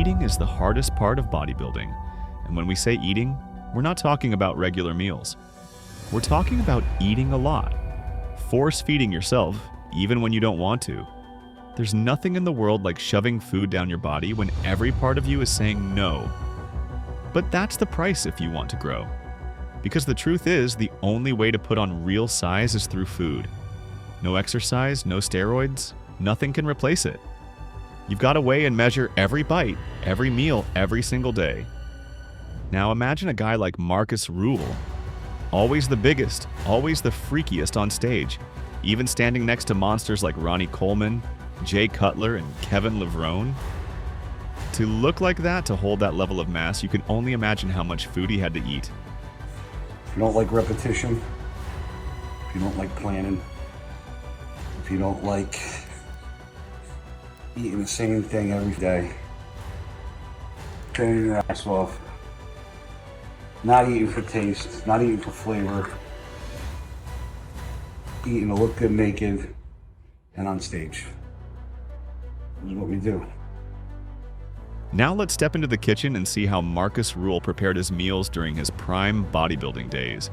Eating is the hardest part of bodybuilding. And when we say eating, we're not talking about regular meals. We're talking about eating a lot. Force feeding yourself, even when you don't want to. There's nothing in the world like shoving food down your body when every part of you is saying no. But that's the price if you want to grow. Because the truth is, the only way to put on real size is through food. No exercise, no steroids, nothing can replace it. You've got to weigh and measure every bite, every meal, every single day. Now imagine a guy like Markus Ruhl, always the biggest, always the freakiest on stage, even standing next to monsters like Ronnie Coleman, Jay Cutler, and Kevin Levrone. To look like that, to hold that level of mass, you can only imagine how much food he had to eat. If you don't like repetition, if you don't like planning, if you don't like eating the same thing every day, training your ass off, not eating for taste, not eating for flavor, eating to look good naked and on stage. This is what we do. Now let's step into the kitchen and see how Markus Ruhl prepared his meals during his prime bodybuilding days.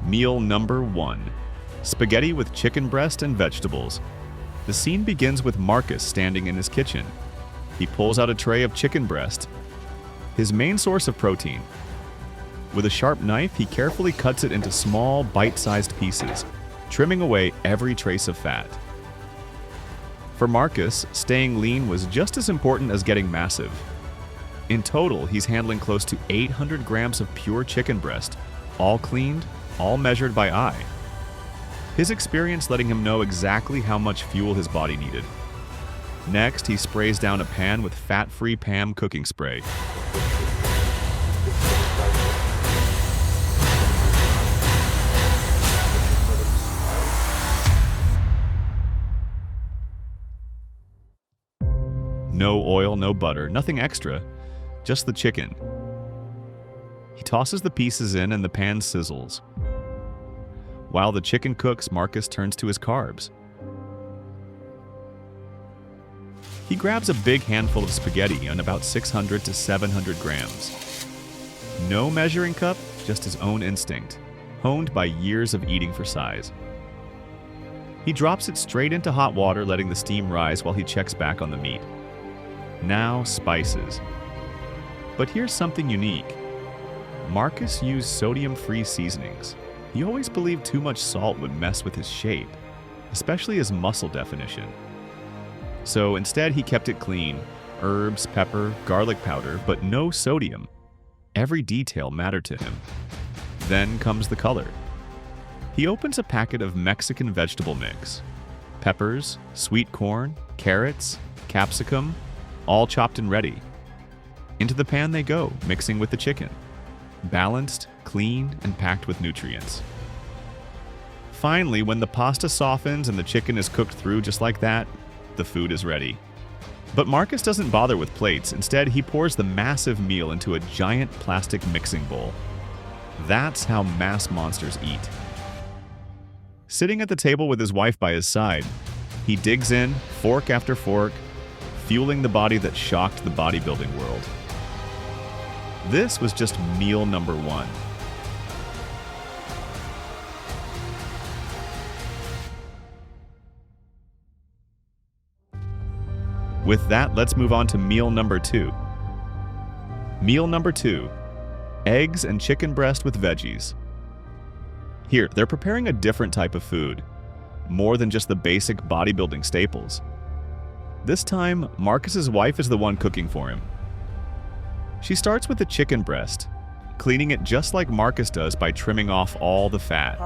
Meal number 1. Spaghetti with chicken breast and vegetables. The scene begins with Markus standing in his kitchen. He pulls out a tray of chicken breast, his main source of protein. With a sharp knife, he carefully cuts it into small, bite-sized pieces, trimming away every trace of fat. For Markus, staying lean was just as important as getting massive. In total, he's handling close to 800 grams of pure chicken breast, all cleaned, all measured by eye. His experience letting him know exactly how much fuel his body needed. Next, he sprays down a pan with fat-free Pam cooking spray. No oil, no butter, nothing extra, just the chicken. He tosses the pieces in and the pan sizzles. While the chicken cooks, Markus turns to his carbs. He grabs a big handful of spaghetti on about 600 to 700 grams. No measuring cup, just his own instinct, honed by years of eating for size. He drops it straight into hot water, letting the steam rise while he checks back on the meat. Now spices. But here's something unique. Markus used sodium-free seasonings. He always believed too much salt would mess with his shape, especially his muscle definition. So instead he kept it clean, herbs, pepper, garlic powder, but no sodium. Every detail mattered to him. Then comes the color. He opens a packet of Mexican vegetable mix. Peppers, sweet corn, carrots, capsicum, all chopped and ready. Into the pan they go, mixing with the chicken. Balanced, clean, and packed with nutrients. Finally, when the pasta softens and the chicken is cooked through just like that, the food is ready. But Markus doesn't bother with plates. Instead, he pours the massive meal into a giant plastic mixing bowl. That's how mass monsters eat. Sitting at the table with his wife by his side, he digs in, fork after fork, fueling the body that shocked the bodybuilding world. This was just meal number 1. With that, let's move on to meal number 2. Meal number 2, eggs and chicken breast with veggies. Here, they're preparing a different type of food, more than just the basic bodybuilding staples. This time, Markus's wife is the one cooking for him. She starts with the chicken breast, cleaning it just like Markus does by trimming off all the fat.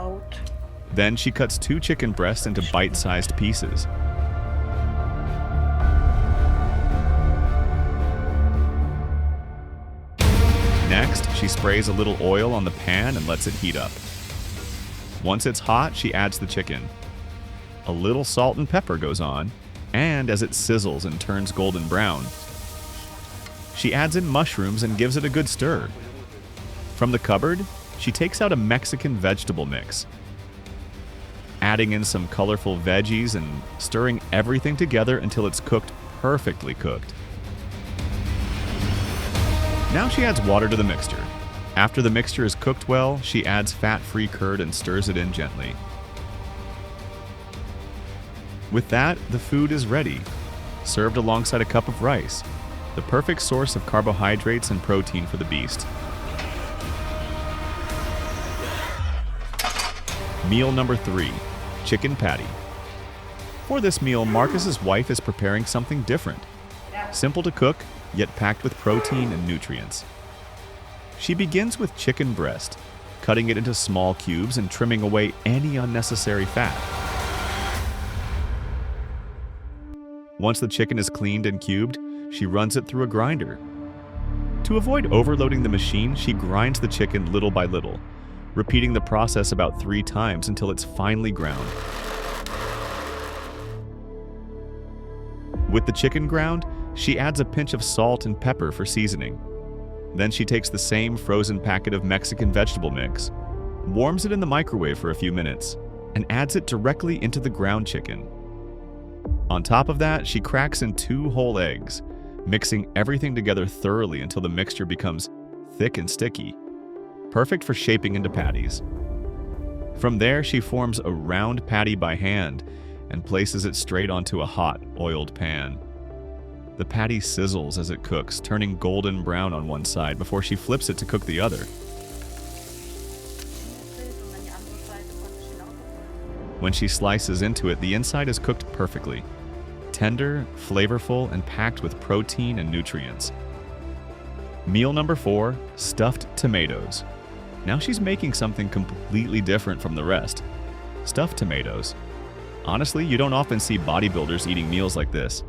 Then she cuts 2 chicken breasts into bite-sized pieces. Next, she sprays a little oil on the pan and lets it heat up. Once it's hot, she adds the chicken. A little salt and pepper goes on, and as it sizzles and turns golden brown, she adds in mushrooms and gives it a good stir. From the cupboard, she takes out a Mexican vegetable mix, adding in some colorful veggies and stirring everything together until it's cooked perfectly cooked. Now she adds water to the mixture. After the mixture is cooked well, she adds fat-free curd and stirs it in gently. With that, the food is ready, served alongside a cup of rice, the perfect source of carbohydrates and protein for the beast. Meal number 3, chicken patty. For this meal, Markus's wife is preparing something different. Simple to cook, yet packed with protein and nutrients. She begins with chicken breast, cutting it into small cubes and trimming away any unnecessary fat. Once the chicken is cleaned and cubed, she runs it through a grinder. To avoid overloading the machine, she grinds the chicken little by little, repeating the process about 3 times until it's finely ground. With the chicken ground, she adds a pinch of salt and pepper for seasoning. Then she takes the same frozen packet of Mexican vegetable mix, warms it in the microwave for a few minutes, and adds it directly into the ground chicken. On top of that, she cracks in 2 whole eggs, mixing everything together thoroughly until the mixture becomes thick and sticky, perfect for shaping into patties. From there, she forms a round patty by hand and places it straight onto a hot, oiled pan. The patty sizzles as it cooks, turning golden brown on one side before she flips it to cook the other. When she slices into it, the inside is cooked perfectly. Tender, flavorful, and packed with protein and nutrients. Meal number 4, stuffed tomatoes. Now she's making something completely different from the rest. Stuffed tomatoes. Honestly, you don't often see bodybuilders eating meals like this.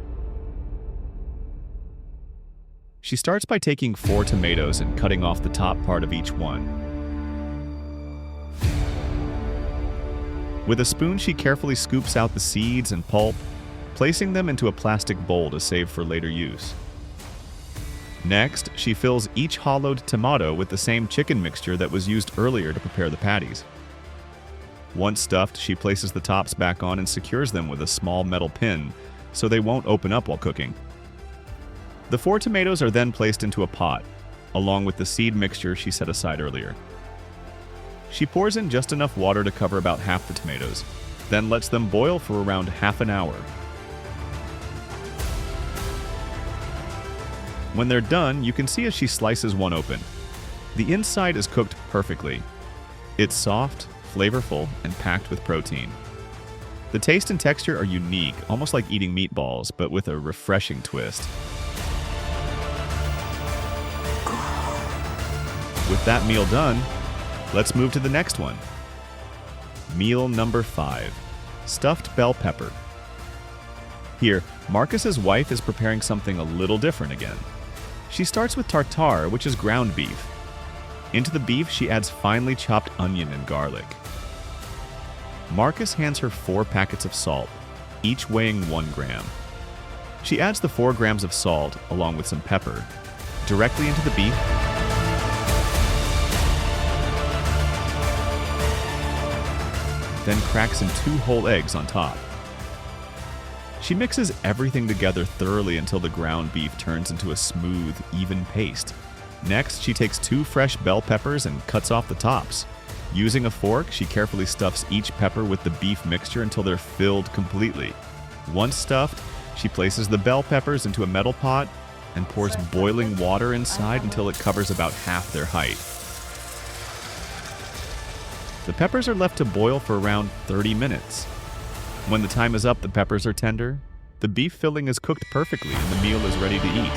She starts by taking 4 tomatoes and cutting off the top part of each one. With a spoon, she carefully scoops out the seeds and pulp, placing them into a plastic bowl to save for later use. Next, she fills each hollowed tomato with the same chicken mixture that was used earlier to prepare the patties. Once stuffed, she places the tops back on and secures them with a small metal pin so they won't open up while cooking. The 4 tomatoes are then placed into a pot, along with the seed mixture she set aside earlier. She pours in just enough water to cover about half the tomatoes, then lets them boil for around half an hour. When they're done, you can see as she slices one open. The inside is cooked perfectly. It's soft, flavorful, and packed with protein. The taste and texture are unique, almost like eating meatballs, but with a refreshing twist. With that meal done, let's move to the next one. Meal number 5, stuffed bell pepper. Here, Markus's wife is preparing something a little different again. She starts with tartare, which is ground beef. Into the beef, she adds finely chopped onion and garlic. Markus hands her 4 packets of salt, each weighing 1 gram. She adds the 4 grams of salt, along with some pepper, directly into the beef, then cracks in 2 whole eggs on top. She mixes everything together thoroughly until the ground beef turns into a smooth, even paste. Next, she takes 2 fresh bell peppers and cuts off the tops. Using a fork, she carefully stuffs each pepper with the beef mixture until they're filled completely. Once stuffed, she places the bell peppers into a metal pot and pours boiling water inside until it covers about half their height. The peppers are left to boil for around 30 minutes. When the time is up, the peppers are tender, the beef filling is cooked perfectly, and the meal is ready to eat.